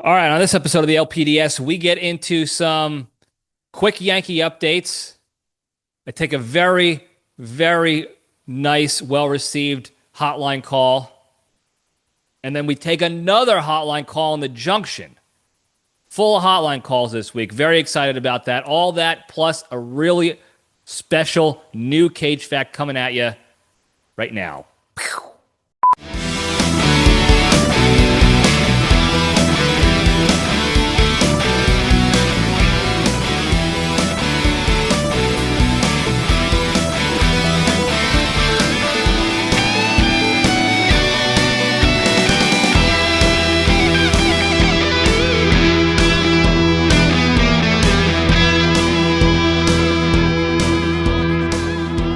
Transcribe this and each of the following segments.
All right, on this episode of the LPDS, we get into some quick Yankee updates. I take a very, very nice, well received hotline call. And then we take another hotline call in the Junction. Full of hotline calls this week. Very excited about that. All that plus a really special new Cage fact coming at you right now.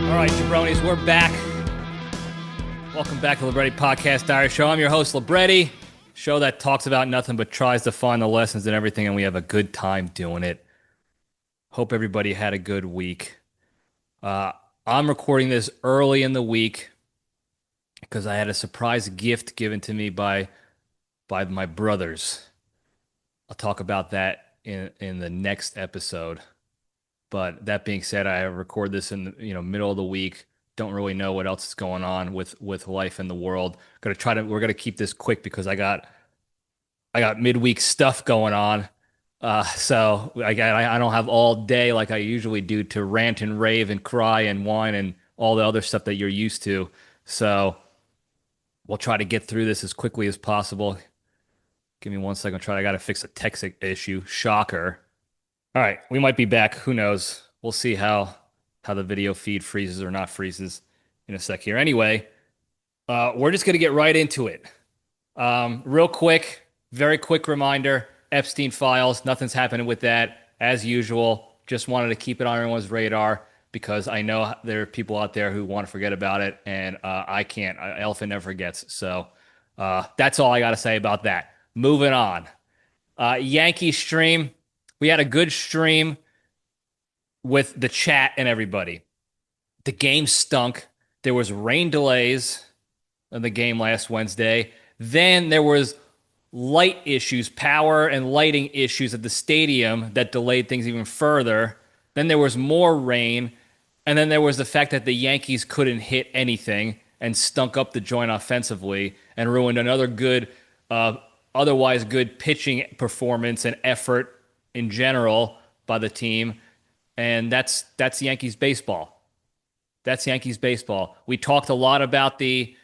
All right, Jabronis, we're back. Welcome back to Libretti Podcast Diary Show. I'm your host, Libretti, show that talks about nothing but tries to find the lessons and everything, and we have a good time doing it. Hope everybody had a good week. I'm recording this early in the week because I had a surprise gift given to me by my brothers. I'll talk about that in the next episode. But that being said, I record this in the middle of the week. Don't really know what else is going on with life in the world. We're gonna keep this quick because I got midweek stuff going on. So I don't have all day like I usually do to rant and rave and cry and whine and all the other stuff that you're used to. So we'll try to get through this as quickly as possible. Give me 1 second. I got to fix a text issue. Shocker. All right, we might be back. Who knows? We'll see how the video feed freezes or not freezes in a sec here. Anyway, we're just gonna get right into it. Real quick, very quick reminder: Epstein files. Nothing's happening with that as usual. Just wanted to keep it on everyone's radar because I know there are people out there who want to forget about it, and I can't. Elephant never forgets. So that's all I got to say about that. Moving on. Yankee stream. We had a good stream with the chat and everybody. The game stunk. There was rain delays in the game last Wednesday. Then there was light issues, power and lighting issues at the stadium that delayed things even further. Then there was more rain. And then there was the fact that the Yankees couldn't hit anything and stunk up the joint offensively and ruined another good, otherwise good pitching performance and effort in general by the team. And that's Yankees baseball. That's Yankees baseball. We talked a lot about the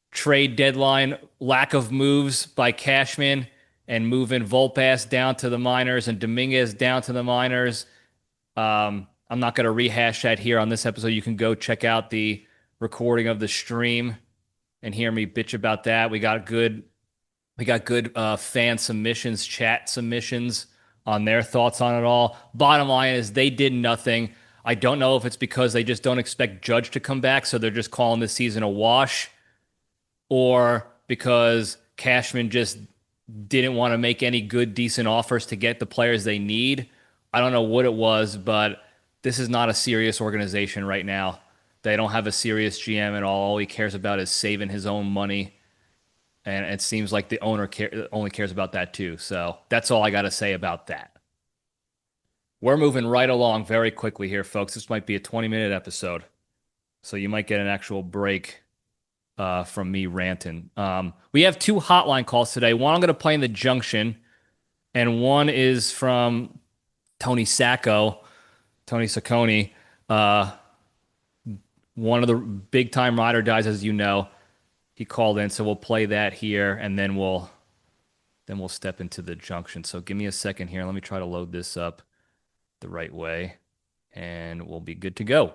trade deadline lack of moves by Cashman and moving Volpas down to the minors and Dominguez down to the minors. I'm not going to rehash that here on this episode. You can go check out the recording of the stream and hear me bitch about that. We got good fan submissions, chat submissions on their thoughts on it all. Bottom line is they did nothing. I don't know if it's because they just don't expect Judge to come back, so they're just calling this season a wash, or because Cashman just didn't want to make any good, decent offers to get the players they need. I don't know what it was, but this is not a serious organization right now. They don't have a serious GM at all. All he cares about is saving his own money. And it seems like the owner only cares about that too. So that's all I got to say about that. We're moving right along very quickly here, folks. This might be a 20-minute episode. So you might get an actual break from me ranting. We have two hotline calls today. One I'm going to play in the Junction, and one is from Tony Sacconi, one of the big-time ride or dies, as you know. He called in, so we'll play that here, and then we'll step into the Junction. So give me a second here. Let me try to load this up the right way, and we'll be good to go.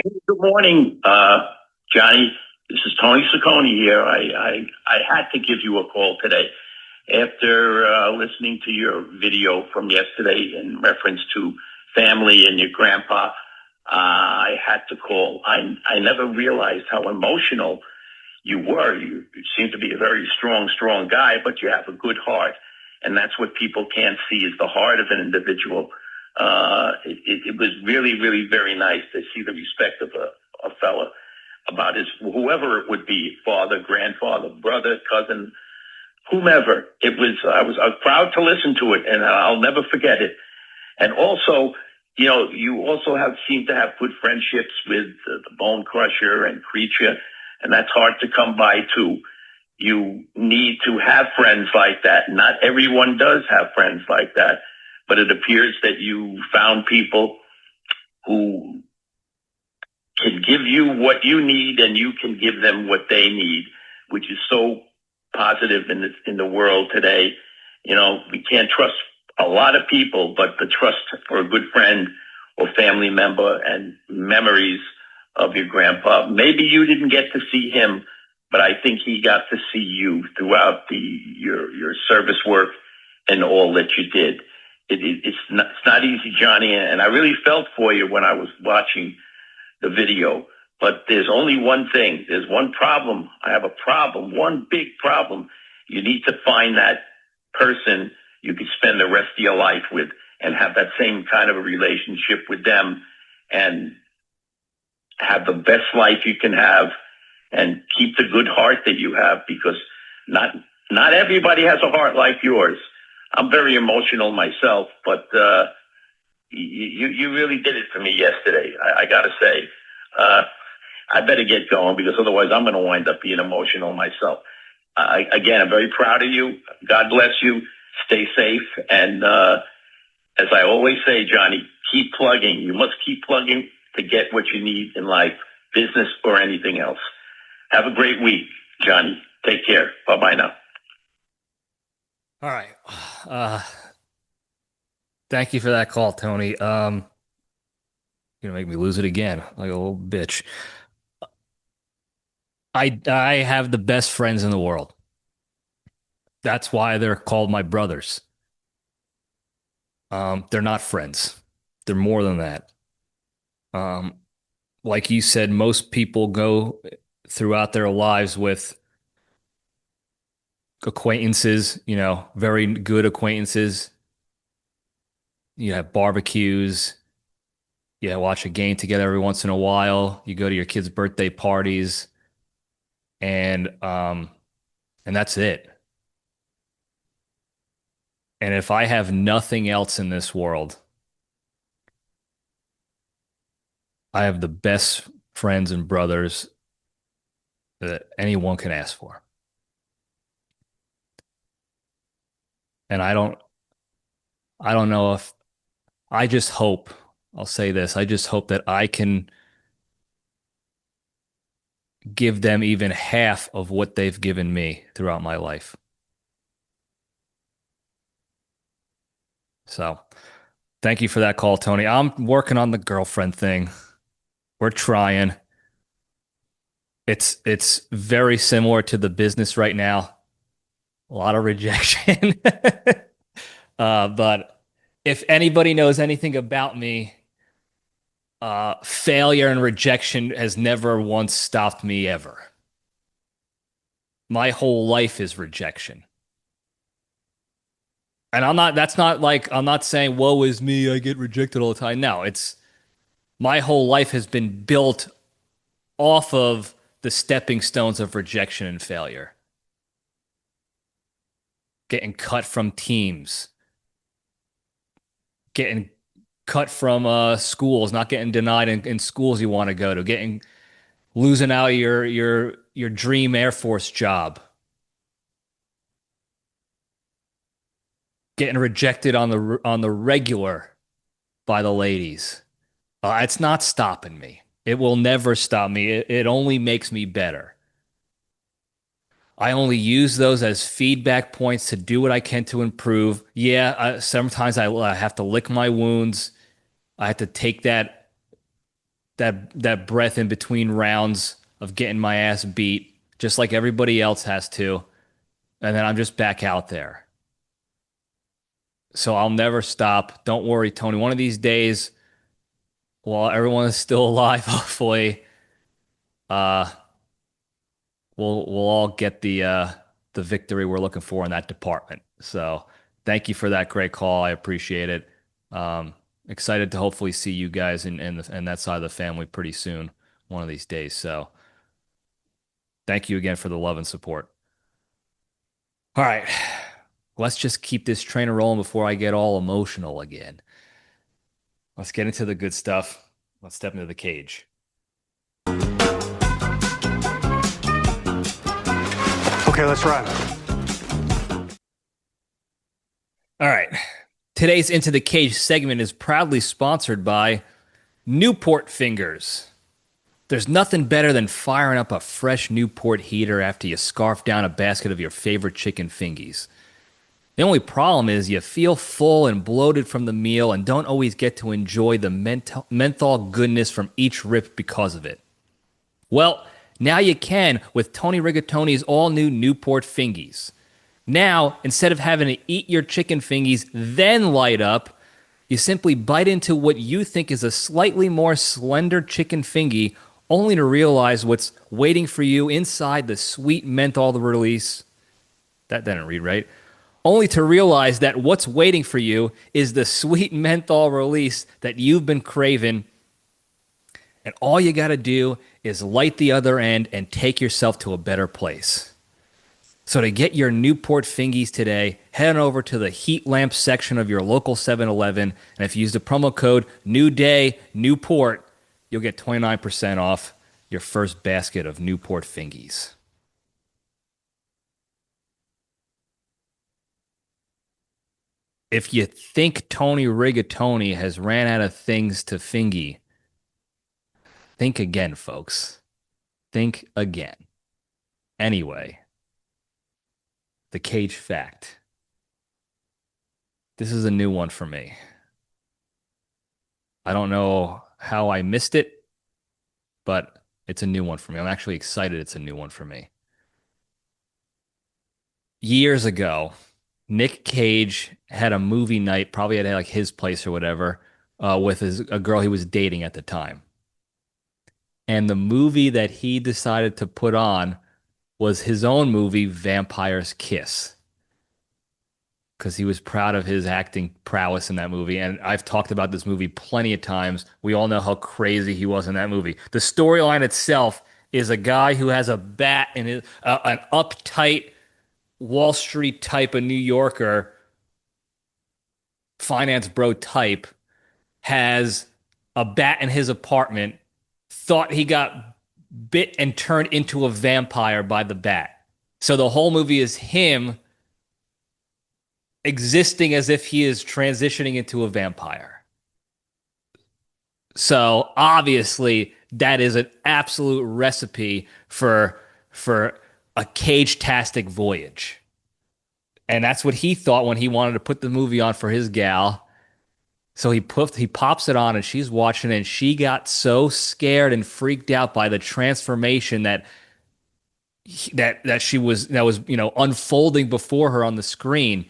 Good morning, Johnny. This is Tony Sacconi here. I had to give you a call today after listening to your video from yesterday in reference to family and your grandpa. I had to call. I never realized how emotional you were. You seem to be a very strong guy, but you have a good heart. And that's what people can't see, is the heart of an individual. It was really, really very nice to see the respect of a fella about his, whoever it would be, father, grandfather, brother, cousin, whomever. I was proud to listen to it, and I'll never forget it. And also, you also seem to have good friendships with the Bone Crusher and Creature, and that's hard to come by too. You need to have friends like that. Not everyone does have friends like that, but it appears that you found people who can give you what you need and you can give them what they need, which is so positive in the world today. We can't trust a lot of people, but the trust for a good friend or family member and memories of your grandpa. Maybe you didn't get to see him, but I think he got to see you throughout your service work and all that you did. It's not easy, Johnny, and I really felt for you when I was watching the video. But there's only one thing. There's one problem. I have a problem, one big problem. You need to find that person you could spend the rest of your life with and have that same kind of a relationship with them and have the best life you can have and keep the good heart that you have, because not everybody has a heart like yours. I'm very emotional myself, but you really did it for me yesterday. I got to say, I better get going because otherwise I'm going to wind up being emotional myself. Again, I'm very proud of you. God bless you. Stay safe. And as I always say, Johnny, keep plugging. You must keep plugging to get what you need in life, business or anything else. Have a great week, Johnny. Take care. Bye-bye now. All right. Thank you for that call, Tony. You're gonna make me lose it again, like a little bitch. I have the best friends in the world. That's why they're called my brothers. They're not friends. They're more than that. Um, like you said, most people go throughout their lives with acquaintances, very good acquaintances. You have barbecues. You watch a game together every once in a while. You go to your kids' birthday parties, and that's it. And if I have nothing else in this world, I have the best friends and brothers that anyone can ask for. And I don't know if I just hope, I'll say this, I just hope that I can give them even half of what they've given me throughout my life. So, thank you for that call, Tony. I'm working on the girlfriend thing. We're trying. It's very similar to the business right now. A lot of rejection. But if anybody knows anything about me, failure and rejection has never once stopped me ever. My whole life is rejection. And that's not like, I'm not saying, woe is me, I get rejected all the time. No, it's my whole life has been built off of the stepping stones of rejection and failure. Getting cut from teams, getting cut from schools, not getting denied in schools you want to go to, losing out your dream Air Force job, getting rejected on the regular by the ladies. It's not stopping me. It will never stop me. It only makes me better. I only use those as feedback points to do what I can to improve. Yeah, sometimes I have to lick my wounds. I have to take that breath in between rounds of getting my ass beat, just like everybody else has to. And then I'm just back out there. So I'll never stop. Don't worry, Tony. One of these days, while everyone is still alive, hopefully, uh, we'll all get the victory we're looking for in that department. So thank you for that great call. I appreciate it. Excited to hopefully see you guys and that side of the family pretty soon, one of these days. So thank you again for the love and support. All right. Let's just keep this train rolling before I get all emotional again. Let's get into the good stuff. Let's step into the cage. Okay, let's run. All right. Today's Into the Cage segment is proudly sponsored by Newport Fingers. There's nothing better than firing up a fresh Newport heater after you scarf down a basket of your favorite chicken fingies. The only problem is you feel full and bloated from the meal and don't always get to enjoy the menthol goodness from each rip because of it. Well, now you can with Tony Rigatoni's all-new Newport Fingies. Now, instead of having to eat your chicken fingies then light up, you simply bite into what you think is a slightly more slender chicken fingy, only to realize what's waiting for you inside the sweet menthol release. That didn't read right. Only to realize that what's waiting for you is the sweet menthol release that you've been craving. And all you got to do is light the other end and take yourself to a better place. So to get your Newport Fingies today, head on over to the heat lamp section of your local 7-Eleven, and if you use the promo code NEWDAY-NEWPORT, you'll get 29% off your first basket of Newport Fingies. If you think Tony Rigatoni has ran out of things to fingy, think again, folks. Think again. Anyway, the cage fact. This is a new one for me. I don't know how I missed it, but it's a new one for me. I'm actually excited it's a new one for me. Years ago, Nic Cage had a movie night, probably at like his place or whatever, with a girl he was dating at the time. And the movie that he decided to put on was his own movie, Vampire's Kiss, because he was proud of his acting prowess in that movie. And I've talked about this movie plenty of times. We all know how crazy he was in that movie. The storyline itself is a guy who has a bat and an uptight Wall Street type of New Yorker, finance bro type, has a bat in his apartment, thought he got bit and turned into a vampire by the bat. So the whole movie is him existing as if he is transitioning into a vampire. So obviously that is an absolute recipe for a cage-tastic voyage. And that's what he thought when he wanted to put the movie on for his gal. So he pops it on and she's watching it, and she got so scared and freaked out by the transformation that was unfolding before her on the screen.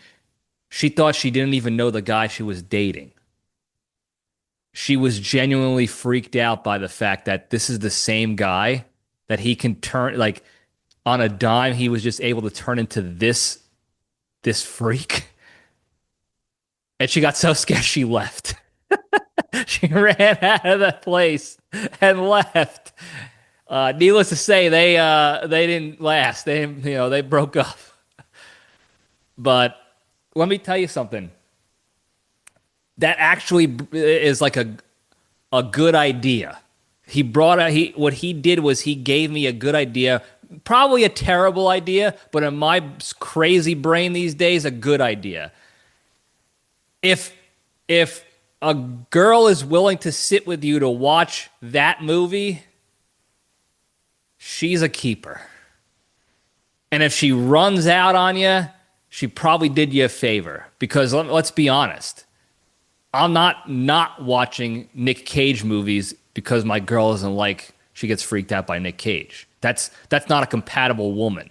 She thought she didn't even know the guy she was dating. She was genuinely freaked out by the fact that this is the same guy that he can turn, like on a dime, he was just able to turn into this freak. And she got so scared she left. She ran out of the place and left. Needless to say, they didn't last. They broke up. But let me tell you something. That actually is like a good idea. What he did was he gave me a good idea. Probably a terrible idea, but in my crazy brain these days, a good idea. If a girl is willing to sit with you to watch that movie, she's a keeper. And if she runs out on you, she probably did you a favor. Because let's be honest, I'm not watching Nic Cage movies because my girl isn't like, she gets freaked out by Nic Cage. That's not a compatible woman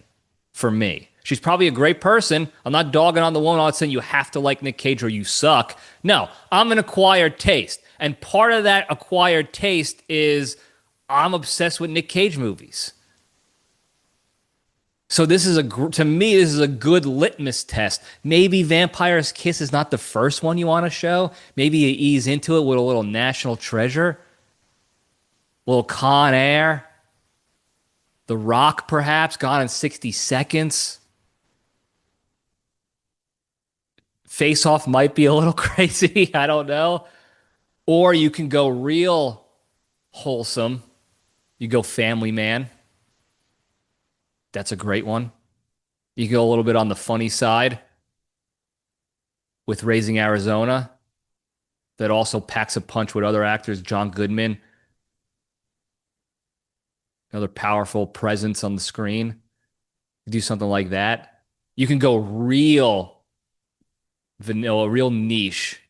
for me. She's probably a great person. I'm not dogging on the woman. I'm not saying you have to like Nic Cage or you suck. No, I'm an acquired taste. And part of that acquired taste is I'm obsessed with Nic Cage movies. So to me, this is a good litmus test. Maybe Vampire's Kiss is not the first one you want to show. Maybe you ease into it with a little National Treasure, a little Con Air, The Rock perhaps, Gone in 60 Seconds. Face Off might be a little crazy. I don't know. Or you can go real wholesome. You go Family Man. That's a great one. You go a little bit on the funny side with Raising Arizona. That also packs a punch with other actors. John Goodman, another powerful presence on the screen. Do something like that. You can go real vanilla, real niche,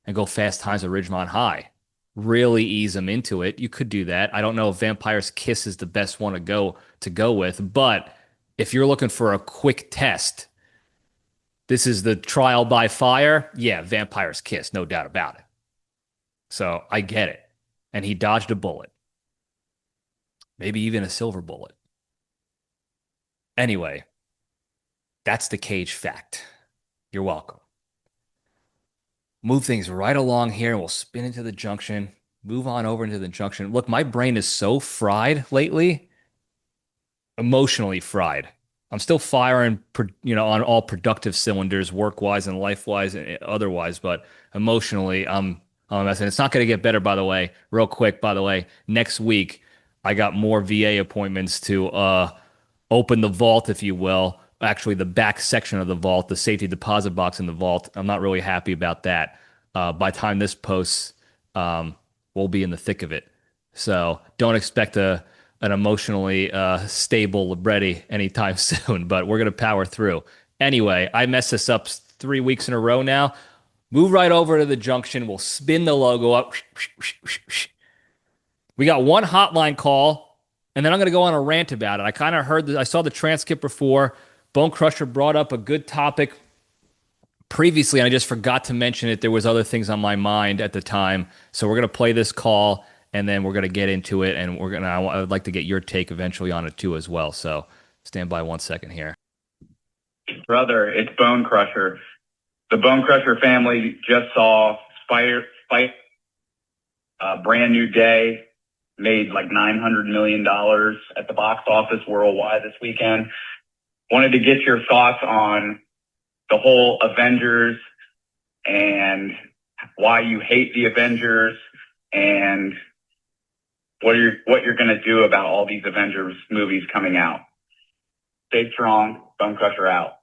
and go Fast Times at Ridgemont High. Really ease them into it. You could do that. I don't know if Vampire's Kiss is the best one to go with, but if you're looking for a quick test, this is the trial by fire. Yeah, Vampire's Kiss, no doubt about it. So I get it. And he dodged a bullet. Maybe even a silver bullet. Anyway, that's the Cage fact. You're welcome. Move things right along here and we'll spin into the Junction. Move on over into the Junction. Look, my brain is so fried lately. Emotionally fried. I'm still firing, on all productive cylinders, work-wise and life-wise and otherwise, but emotionally, I'm messing. It's not going to get better, by the way. Real quick, by the way, next week, I got more VA appointments to open the vault, if you will. Actually, the back section of the vault, the safety deposit box in the vault. I'm not really happy about that. By the time this posts, we'll be in the thick of it. So don't expect an emotionally stable Libretti anytime soon, but we're going to power through. Anyway, I messed this up 3 weeks in a row now. Move right over to the Junction. We'll spin the logo up. We got one hotline call, and then I'm going to go on a rant about it. I kind of I saw the transcript before. Bone Crusher brought up a good topic previously, and I just forgot to mention it. There was other things on my mind at the time. So we're going to play this call, and then we're going to get into it, and I would like to get your take eventually on it too as well. So stand by 1 second here. Brother, it's Bone Crusher. The Bone Crusher family just saw Spider, Brand New Day, made like $900 million at the box office worldwide this weekend. Wanted to get your thoughts on the whole Avengers and why you hate the Avengers and what you're going to do about all these Avengers movies coming out. Stay strong. Bone Crusher out.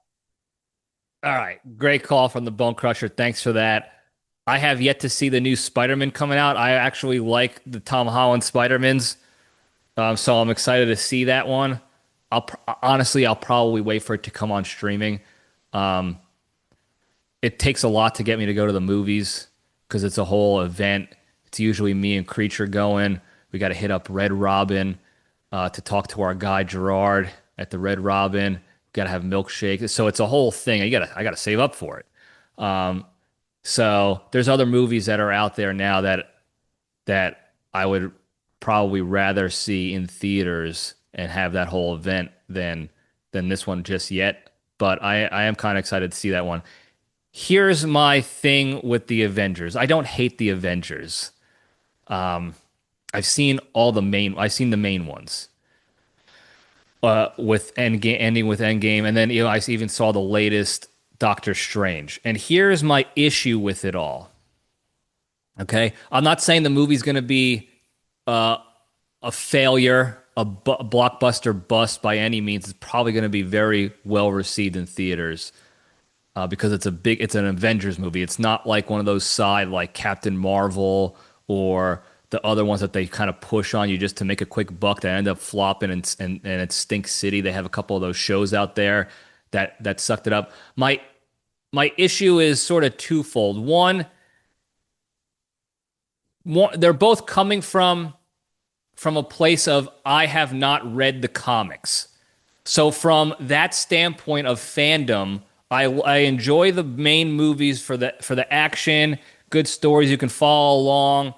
All right. Great call from the Bone Crusher. Thanks for that. I have yet to see the new Spider-Man coming out. I actually like the Tom Holland Spider-Mans. So I'm excited to see that one. I'll probably wait for it to come on streaming. It takes a lot to get me to go to the movies because it's a whole event. It's usually me and Creature going. We got to hit up Red Robin to talk to our guy Gerard at the Red Robin. Got to have milkshake. So it's a whole thing. I got to save up for it. So there's other movies that are out there now that I would probably rather see in theaters and have that whole event than this one just yet. But I am kind of excited to see that one. Here's my thing with the Avengers. I don't hate the Avengers. I've seen the main ones. With Endgame, ending with Endgame, and then I even saw the latest Doctor Strange. And here's my issue with it all. Okay, I'm not saying the movie's going to be a failure, a blockbuster bust by any means. It's probably going to be very well received in theaters because it's an Avengers movie. It's not like one of those side like Captain Marvel or the other ones that they kind of push on you just to make a quick buck that end up flopping and it's Stink City. They have a couple of those shows out there that sucked it up. My issue is sort of twofold. One, they're both coming from a place of I have not read the comics. So from that standpoint of fandom, I enjoy the main movies for the action, good stories you can follow along.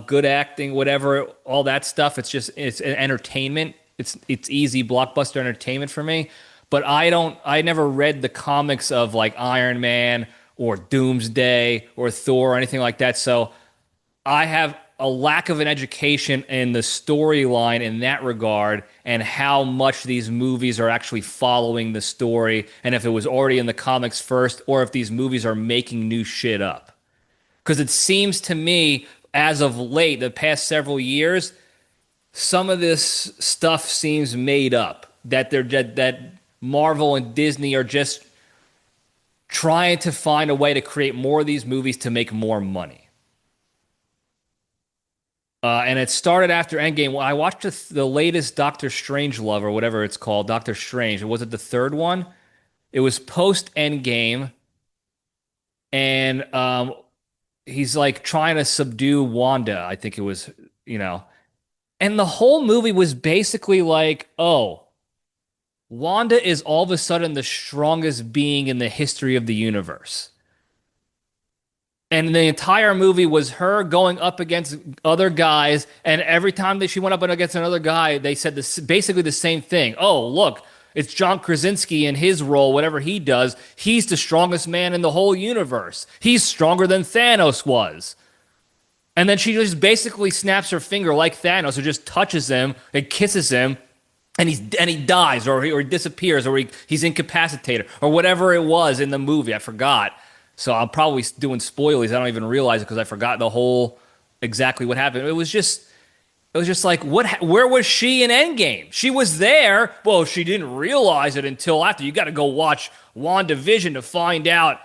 Good acting, whatever, all that stuff. It's entertainment. It's easy blockbuster entertainment for me. But I never read the comics of like Iron Man or Doomsday or Thor or anything like that. So I have a lack of an education in the storyline in that regard, and how much these movies are actually following the story, and if it was already in the comics first, or if these movies are making new shit up. Because it seems to me, as of late, the past several years, some of this stuff seems made up. That Marvel and Disney are just trying to find a way to create more of these movies to make more money. And it started after Endgame. Well, I watched the latest Doctor Strangelove, or whatever it's called, Doctor Strange. Was it the third one? It was post Endgame, and he's like trying to subdue Wanda. I think it was, and the whole movie was basically like, oh, Wanda is all of a sudden the strongest being in the history of the universe. And the entire movie was her going up against other guys, and every time that she went up against another guy, they said basically the same thing. Oh, look, it's John Krasinski in his role, whatever he does. He's the strongest man in the whole universe. He's stronger than Thanos was. And then she just basically snaps her finger like Thanos, or just touches him and kisses him, and he dies, or he disappears, or he's incapacitated, or whatever it was in the movie. I forgot. So I'm probably doing spoilies. I don't even realize it because I forgot the whole exactly what happened. It was just like, where was she in Endgame? She was there. Well, she didn't realize it until after. You got to go watch WandaVision to find out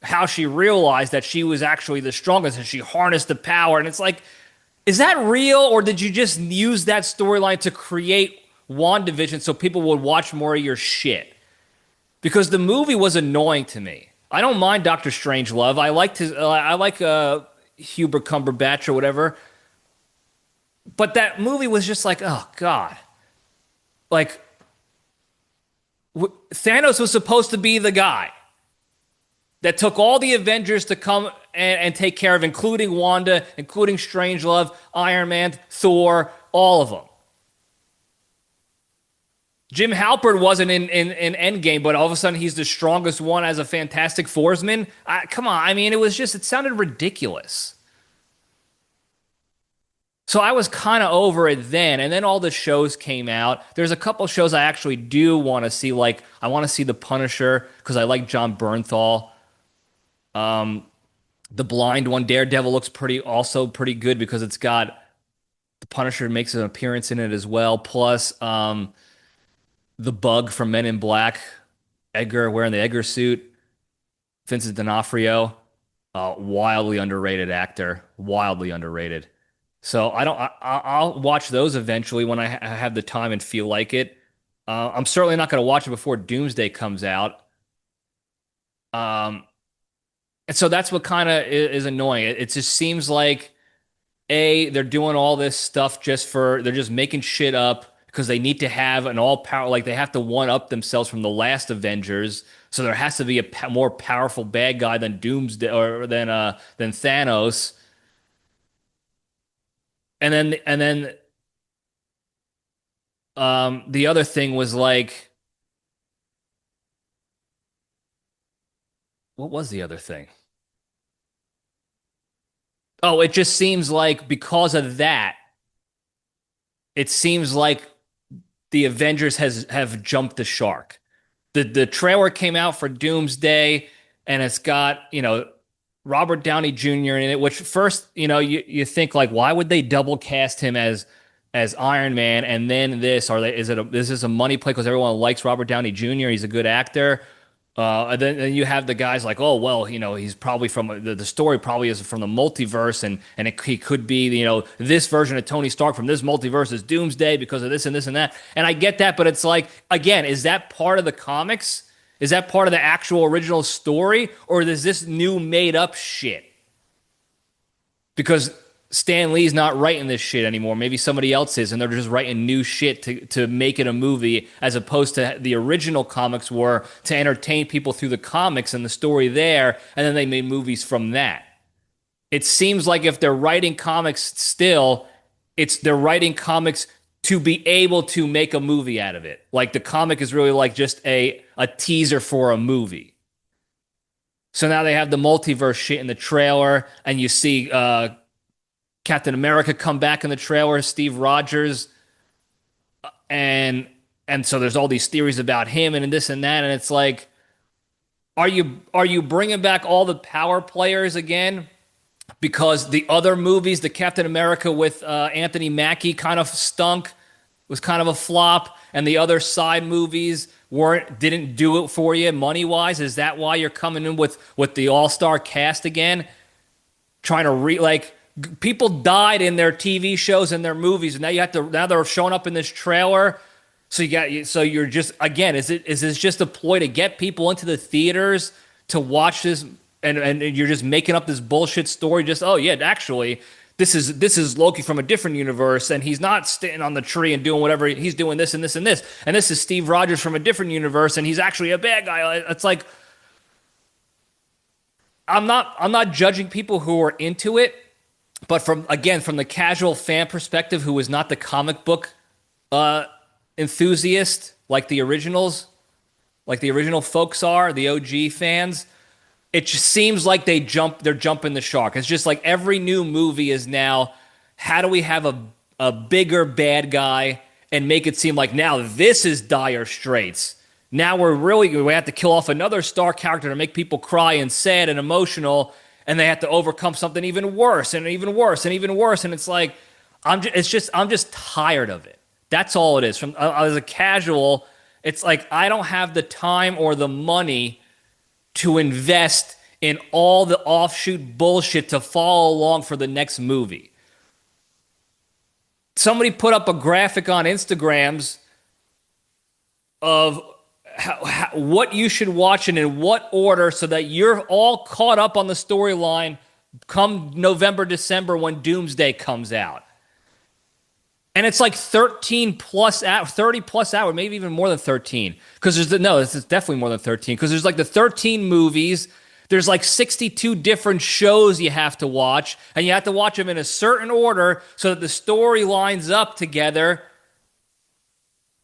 how she realized that she was actually the strongest and she harnessed the power. And it's like, is that real, or did you just use that storyline to create WandaVision so people would watch more of your shit? Because the movie was annoying to me. I don't mind Doctor Strangelove. I like Hubert Cumberbatch or whatever. But that movie was just like, oh God. Like, Thanos was supposed to be the guy that took all the Avengers to come and take care of, including Wanda, including Strangelove, Iron Man, Thor, all of them. Jim Halpert wasn't in Endgame, but all of a sudden he's the strongest one as a Fantastic Foursman. Come on, I mean, it sounded ridiculous. So I was kind of over it then, and then all the shows came out. There's a couple shows I actually do want to see, like I want to see The Punisher because I like John Bernthal. The Blind one, Daredevil, looks also pretty good because it's got The Punisher makes an appearance in it as well. Plus, the Bug from Men in Black, Edgar wearing the Edgar suit, Vincent D'Onofrio, wildly underrated actor, wildly underrated. So I'll watch those eventually when I have the time and feel like it. I'm certainly not going to watch it before Doomsday comes out. And so that's what kind of is annoying. It just seems like, they're doing all this stuff they're just making shit up because they need to have an all-power, like they have to one-up themselves from the last Avengers. So there has to be a more powerful bad guy than Doomsday or than Thanos. And then the other thing was like, what was the other thing? Oh, it just seems like because of that, it seems like the Avengers have jumped the shark. The trailer came out for Doomsday, and it's got, Robert Downey Jr. in it, which first, you think like, why would they double cast him as Iron Man and then this? Is this a money play because everyone likes Robert Downey Jr.? He's a good actor. And then you have the guys like, oh, well, he's probably from the story probably is from the multiverse, and he could be, this version of Tony Stark from this multiverse is Doomsday because of this and this and that. And I get that, but it's like, again, is that part of the comics? Is that part of the actual original story, or is this new made up shit? Because Stan Lee's not writing this shit anymore. Maybe somebody else is, and they're just writing new shit to make it a movie, as opposed to the original comics were to entertain people through the comics and the story there, and then they made movies from that. It seems like if they're writing comics still, they're writing comics to be able to make a movie out of it. Like the comic is really like just a teaser for a movie. So now they have the multiverse shit in the trailer, and you see Captain America come back in the trailer, Steve Rogers, and so there's all these theories about him and this and that, and it's like, are you bringing back all the power players again? Because the other movies, the Captain America with Anthony Mackie kind of stunk, was kind of a flop, and the other side movies didn't do it for you money wise. Is that why you're coming in with the all-star cast again, trying to people died in their TV shows and their movies, and now they're showing up in this trailer. So you're just, again, is this just a ploy to get people into the theaters to watch this, and you're just making up this bullshit story? Just, oh yeah, actually, this is Loki from a different universe, and he's not standing on the tree and doing whatever he's doing, this and this and this, and this is Steve Rogers from a different universe, and he's actually a bad guy. It's like, I'm not judging people who are into it, but from the casual fan perspective, who is not the comic book enthusiast like the original folks are, the OG fans, it just seems like they're jumping the shark. It's just like every new movie is now, how do we have a bigger bad guy and make it seem like now this is dire straits. Now we have to kill off another star character to make people cry and sad and emotional, and they have to overcome something even worse and even worse and even worse. And it's like, I'm just tired of it. That's all it is. As a casual, it's like I don't have the time or the money to invest in all the offshoot bullshit to follow along for the next movie. Somebody put up a graphic on Instagrams of what you should watch and in what order, so that you're all caught up on the storyline come November, December when Doomsday comes out. And it's like 30 plus hours, maybe even more than 13. Because it's definitely more than 13. Because there's like the 13 movies. There's like 62 different shows you have to watch. And you have to watch them in a certain order so that the story lines up together.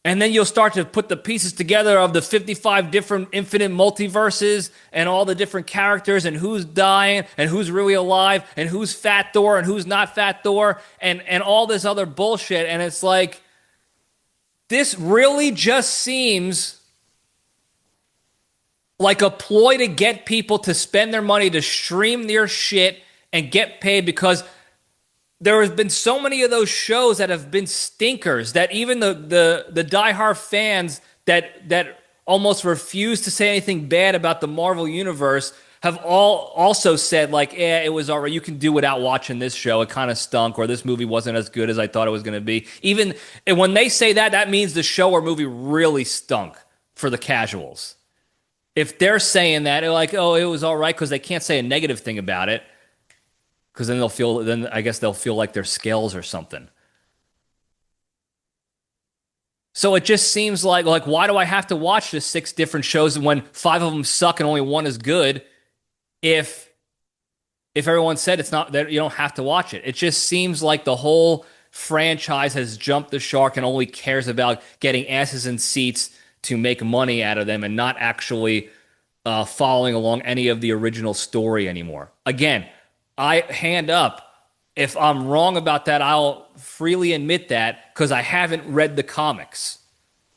And then you'll start to put the pieces together of the 55 different infinite multiverses and all the different characters and who's dying and who's really alive and who's Fat Thor and who's not Fat Thor and all this other bullshit. And it's like, this really just seems like a ploy to get people to spend their money to stream their shit and get paid, because there has been so many of those shows that have been stinkers that even the diehard fans that almost refuse to say anything bad about the Marvel Universe have all also said, like, it was all right, you can do without watching this show, it kind of stunk, or this movie wasn't as good as I thought it was going to be. And when they say that means the show or movie really stunk for the casuals. If they're saying that, they're like, oh, it was all right, because they can't say a negative thing about it. Because then I guess they'll feel like they're scales or something. So it just seems like why do I have to watch the 6 different shows when 5 of them suck and only 1 is good? If everyone said it's not, that you don't have to watch it. It just seems like the whole franchise has jumped the shark and only cares about getting asses in seats to make money out of them and not actually following along any of the original story anymore. Again, I hand up. If I'm wrong about that, I'll freely admit that, because I haven't read the comics.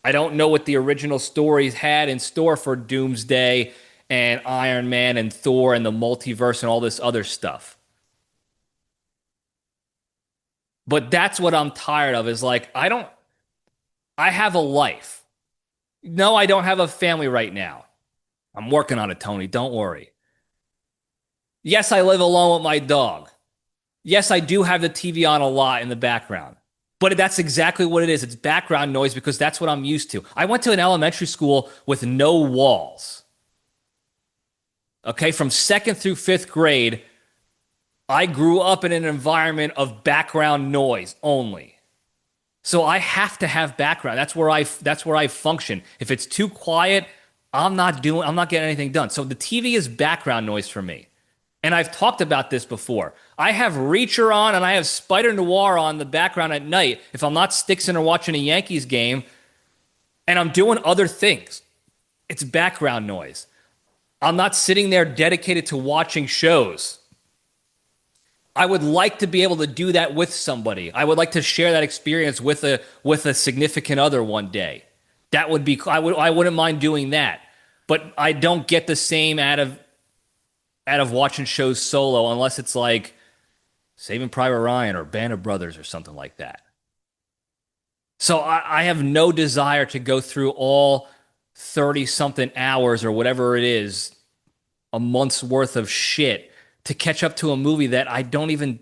I don't know what the original stories had in store for Doomsday and Iron Man and Thor and the multiverse and all this other stuff. But that's what I'm tired of, is like, I have a life. No, I don't have a family right now. I'm working on it, Tony. Don't worry. Yes, I live alone with my dog. Yes, I do have the TV on a lot in the background. But that's exactly what it is. It's background noise, because that's what I'm used to. I went to an elementary school with no walls. Okay, from 2nd through 5th grade, I grew up in an environment of background noise only. So I have to have background. That's where I function. If it's too quiet, I'm not getting anything done. So the TV is background noise for me. And I've talked about this before. I have Reacher on and I have Spider Noir on the background at night if I'm not Stixon or watching a Yankees game and I'm doing other things. It's background noise. I'm not sitting there dedicated to watching shows. I would like to be able to do that with somebody. I would like to share that experience with a significant other one day. That would be I wouldn't mind doing that. But I don't get the same out of watching shows solo unless it's like Saving Private Ryan or Band of Brothers or something like that. So I have no desire to go through all 30-something hours or whatever it is, a month's worth of shit to catch up to a movie that I don't even...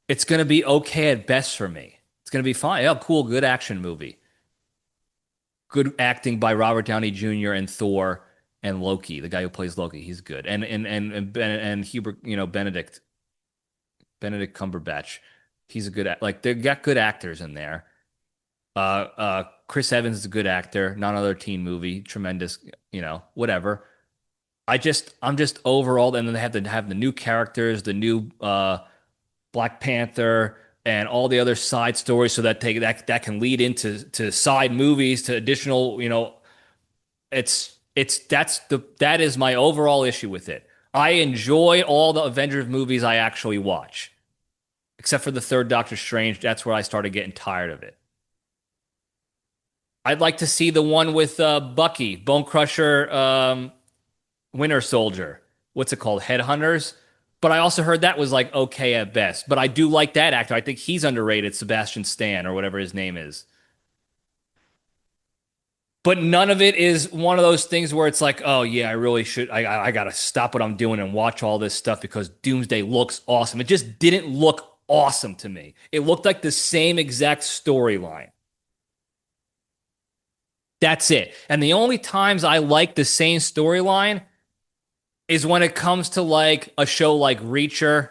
It's going to be okay at best for me. It's going to be fine. Yeah, cool, good action movie. Good acting by Robert Downey Jr. and Thor and Loki, the guy who plays Loki. He's good. And Hubert, Benedict Cumberbatch. He's a good... Like, they've got good actors in there. Chris Evans is a good actor. Not another teen movie. Tremendous, whatever. I'm just overall, and then they have to have the new characters, the new Black Panther, and all the other side stories, so that that can lead into side movies, to additional, that is my overall issue with it. I enjoy all the Avengers movies I actually watch, except for the third Doctor Strange. That's where I started getting tired of it. I'd like to see the one with Bucky, Bone Crusher, Winter Soldier. What's it called? Headhunters? But I also heard that was like okay at best. But I do like that actor. I think he's underrated, Sebastian Stan or whatever his name is. But none of it is one of those things where it's like, oh yeah, I really should. I got to stop what I'm doing and watch all this stuff because Doomsday looks awesome. It just didn't look awesome to me. It looked like the same exact storyline. That's it. And the only times I like the same storyline is when it comes to like a show like Reacher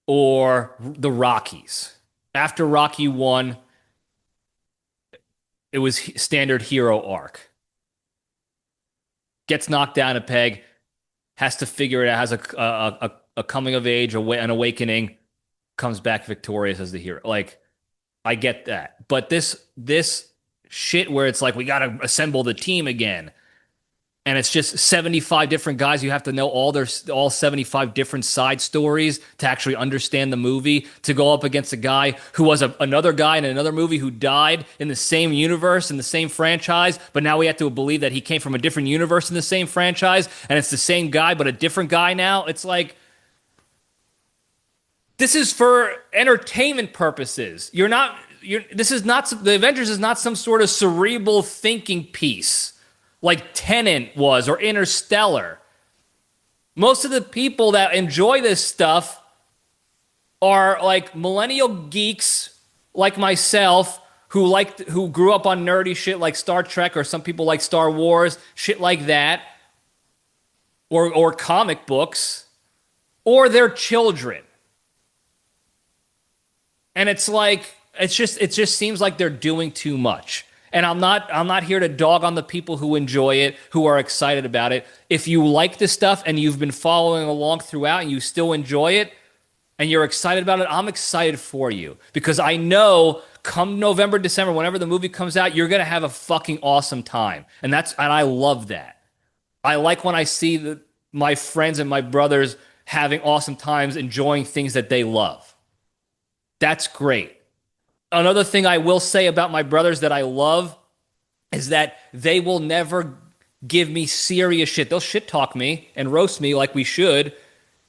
or the Rockies. After Rocky 1, it was standard hero arc. Gets knocked down a peg, has to figure it out, has a coming of age, an awakening, comes back victorious as the hero. Like, I get that. But this shit where it's like, we got to assemble the team again. And it's just 75 different guys. You have to know all 75 different side stories to actually understand the movie, to go up against a guy who was another guy in another movie who died in the same universe, in the same franchise, but now we have to believe that he came from a different universe in the same franchise, and it's the same guy, but a different guy now. It's like, this is for entertainment purposes. The Avengers is not some sort of cerebral thinking piece like Tenet was or Interstellar. Most of the people that enjoy this stuff are like millennial geeks like myself who grew up on nerdy shit like Star Trek, or some people like Star Wars, shit like that, or comic books, or their children. And it's like, it just seems like they're doing too much. And I'm not here to dog on the people who enjoy it, who are excited about it. If you like this stuff and you've been following along throughout and you still enjoy it and you're excited about it, I'm excited for you. Because I know come November, December, whenever the movie comes out, you're going to have a fucking awesome time. And I love that. I like when I see my friends and my brothers having awesome times, enjoying things that they love. That's great. Another thing I will say about my brothers that I love is that they will never give me serious shit. They'll shit talk me and roast me like we should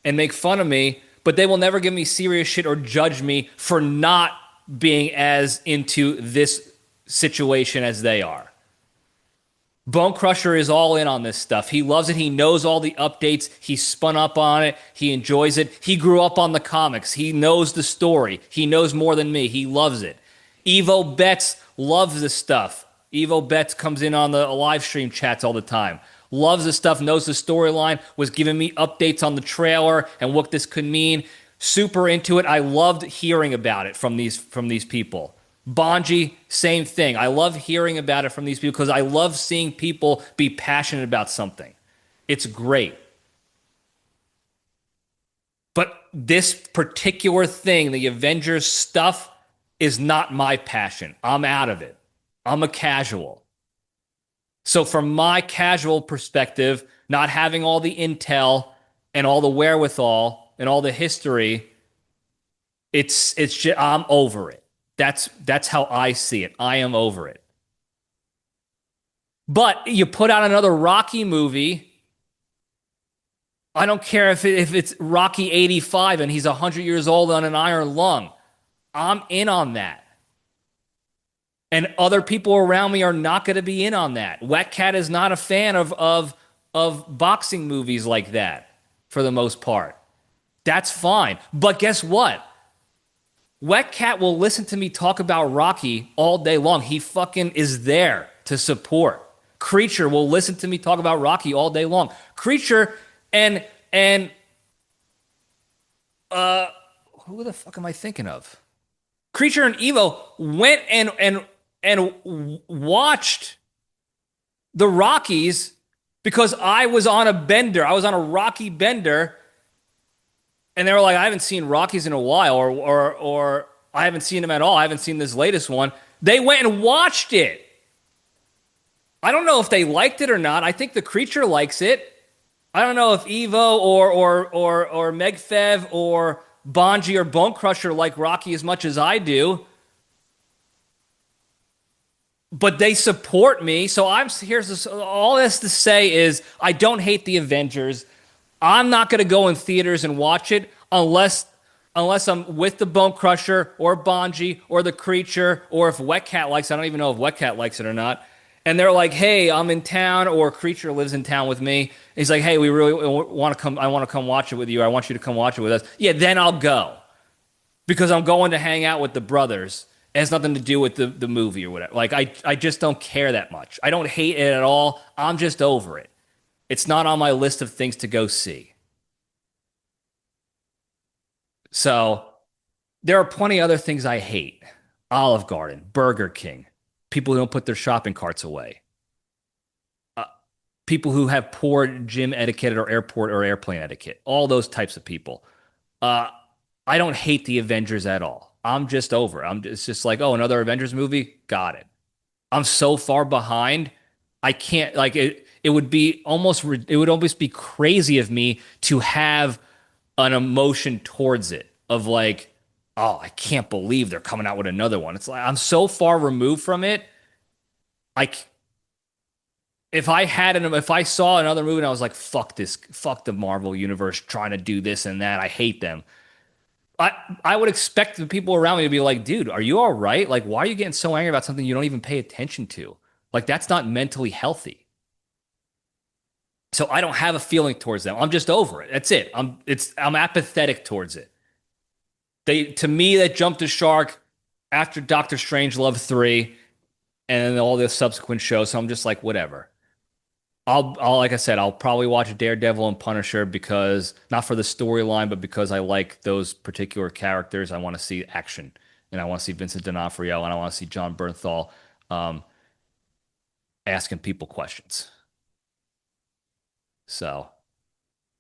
and make fun of me, but they will never give me serious shit or judge me for not being as into this situation as they are. Bone Crusher is all in on this stuff. He loves it. He knows all the updates. He's spun up on it. He enjoys it. He grew up on the comics. He knows the story. He knows more than me. He loves it. Evo Betts loves this stuff. Evo Betts comes in on the live stream chats all the time. Loves this stuff, knows the storyline, was giving me updates on the trailer and what this could mean. Super into it. I loved hearing about it from these people. Bonji, same thing. I love hearing about it from these people because I love seeing people be passionate about something. It's great. But this particular thing, the Avengers stuff, is not my passion. I'm out of it. I'm a casual. So from my casual perspective, not having all the intel and all the wherewithal and all the history, it's just, I'm over it. That's how I see it. I am over it. But you put out another Rocky movie. I don't care if it's Rocky 85 and he's 100 years old on an iron lung. I'm in on that. And other people around me are not going to be in on that. Wet Cat is not a fan of boxing movies like that for the most part. That's fine. But guess what? Wet Cat will listen to me talk about Rocky all day long. He fucking is there to support. Creature will listen to me talk about Rocky all day long. Creature and who the fuck am I thinking of? Creature and Evo went and watched the Rockies because I was on a bender. I was on a Rocky bender, and they were like, I haven't seen Rockies in a while, or I haven't seen them at all. I haven't seen this latest one. They went and watched it. I don't know if they liked it or not. I think the Creature likes it. I don't know if Evo or Megfev or Bonji or Bone Crusher like Rocky as much as I do. But they support me. So all this to say is I don't hate the Avengers. I'm not going to go in theaters and watch it unless I'm with the Bone Crusher or Bonji or the Creature, or if Wet Cat likes it. I don't even know if Wet Cat likes it or not. And they're like, hey, I'm in town, or Creature lives in town with me. He's like, hey, we really want to come. I want to come watch it with you. I want you to come watch it with us. Yeah, then I'll go. Because I'm going to hang out with the brothers. It has nothing to do with the movie or whatever. Like, I just don't care that much. I don't hate it at all. I'm just over it. It's not on my list of things to go see. So, there are plenty of other things I hate. Olive Garden, Burger King. People who don't put their shopping carts away. People who have poor gym etiquette or airport or airplane etiquette. All those types of people. I don't hate the Avengers at all. I'm just over it. It's just like, oh, another Avengers movie? Got it. I'm so far behind. I can't, like, it would almost be crazy of me to have an emotion towards it of like, oh, I can't believe they're coming out with another one. It's like I'm so far removed from it. If I saw another movie and I was like, fuck this, fuck the Marvel universe trying to do this and that, I hate them. I would expect the people around me to be like, dude, are you all right? Like, why are you getting so angry about something you don't even pay attention to? Like, that's not mentally healthy. So I don't have a feeling towards them. I'm just over it. That's it. I'm apathetic towards it. To me, that jumped the shark after Doctor Strangelove 3 and all the subsequent shows. So I'm just like, whatever. Like I said, I'll probably watch Daredevil and Punisher because not for the storyline, but because I like those particular characters. I want to see action, and I want to see Vincent D'Onofrio, and I want to see John Bernthal asking people questions. So,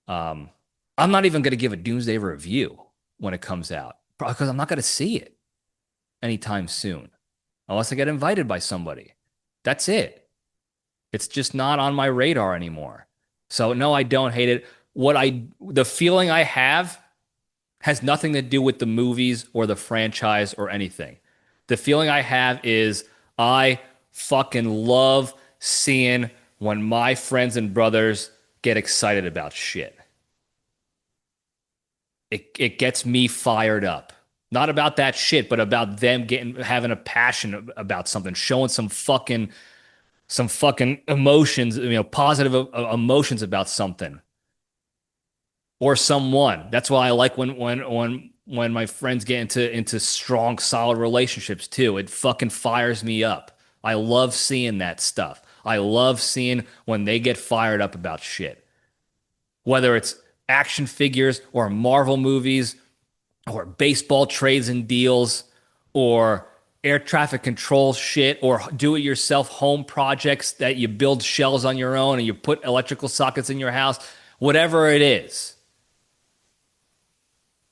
I'm not even going to give a Doomsday review when it comes out because I'm not going to see it anytime soon unless I get invited by somebody. That's it. It's just not on my radar anymore. So no, I don't hate it. The feeling I have has nothing to do with the movies or the franchise or anything. The feeling I have is I fucking love seeing when my friends and brothers get excited about shit. It gets me fired up. Not about that shit, but about them having a passion about something, showing some fucking emotions, positive emotions about something or someone. That's why I like when my friends get into strong, solid relationships too. It fucking fires me up. I love seeing that stuff. I love seeing when they get fired up about shit. Whether it's action figures or Marvel movies or baseball trades and deals or air traffic control shit or do-it-yourself home projects that you build shells on your own and you put electrical sockets in your house, whatever it is.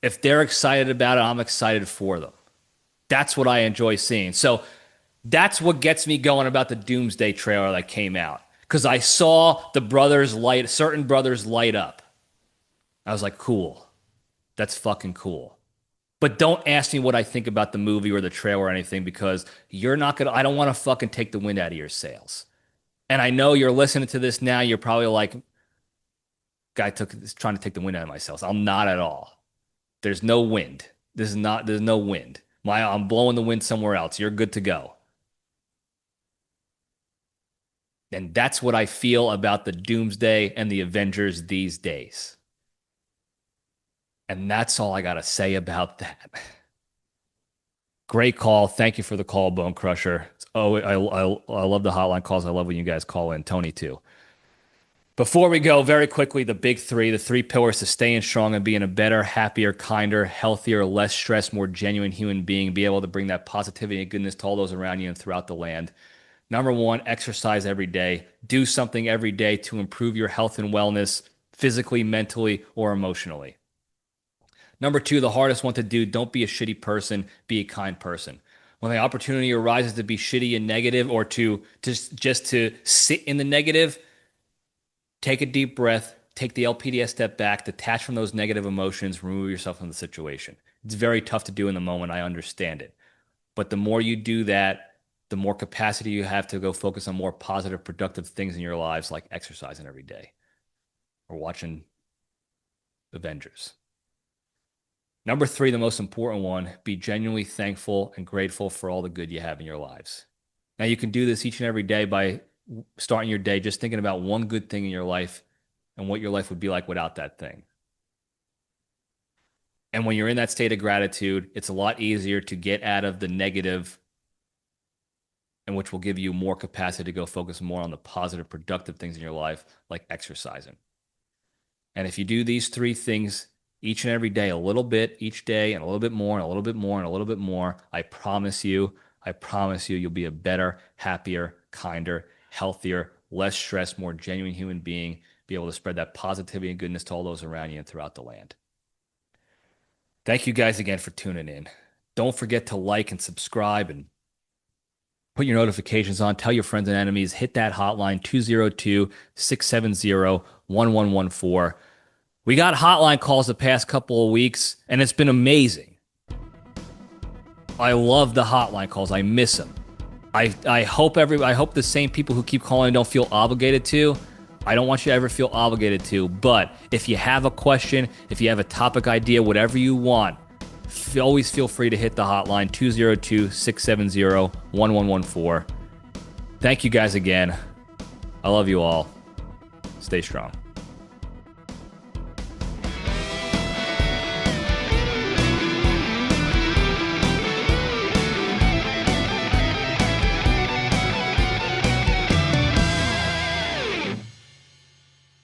If they're excited about it, I'm excited for them. That's what I enjoy seeing. So that's what gets me going about the Doomsday trailer that came out. Because I saw certain brothers light up. I was like, cool. That's fucking cool. But don't ask me what I think about the movie or the trailer or anything, because I don't want to fucking take the wind out of your sails. And I know you're listening to this now. You're probably like, is trying to take the wind out of my sails. I'm not at all. There's no wind. There's no wind. I'm blowing the wind somewhere else. You're good to go. And that's what I feel about the Doomsday and the Avengers these days. And that's all I got to say about that. Great call. Thank you for the call, Bone Crusher. Oh, I love the hotline calls. I love when you guys call in. Tony, too. Before we go, very quickly, the big three, the three pillars to staying strong and being a better, happier, kinder, healthier, less stressed, more genuine human being, be able to bring that positivity and goodness to all those around you and throughout the land. Number one, exercise every day. Do something every day to improve your health and wellness, physically, mentally, or emotionally. Number two, the hardest one to do, don't be a shitty person, be a kind person. When the opportunity arises to be shitty and negative, or to just to sit in the negative, take a deep breath, take the LPDS step back, detach from those negative emotions, remove yourself from the situation. It's very tough to do in the moment. I understand it. But the more you do that, the more capacity you have to go focus on more positive, productive things in your lives, like exercising every day or watching Avengers. Number three, the most important one, be genuinely thankful and grateful for all the good you have in your lives. Now, you can do this each and every day by starting your day just thinking about one good thing in your life and what your life would be like without that thing. And when you're in that state of gratitude, it's a lot easier to get out of the negative, and which will give you more capacity to go focus more on the positive, productive things in your life, like exercising. And if you do these three things each and every day, a little bit each day, and a little bit more, and a little bit more, and a little bit more, I promise you, you'll be a better, happier, kinder, healthier, less stressed, more genuine human being, be able to spread that positivity and goodness to all those around you and throughout the land. Thank you guys again for tuning in. Don't forget to like and subscribe and put your notifications on. Tell your friends and enemies. Hit that hotline, 202-670-1114. We got hotline calls the past couple of weeks, and it's been amazing. I love the hotline calls. I miss them. I hope the same people who keep calling don't feel obligated to. I don't want you to ever feel obligated to. But if you have a question, if you have a topic idea, whatever you want, always feel free to hit the hotline, 202-670-1114. Thank you guys again. I love you all. Stay strong.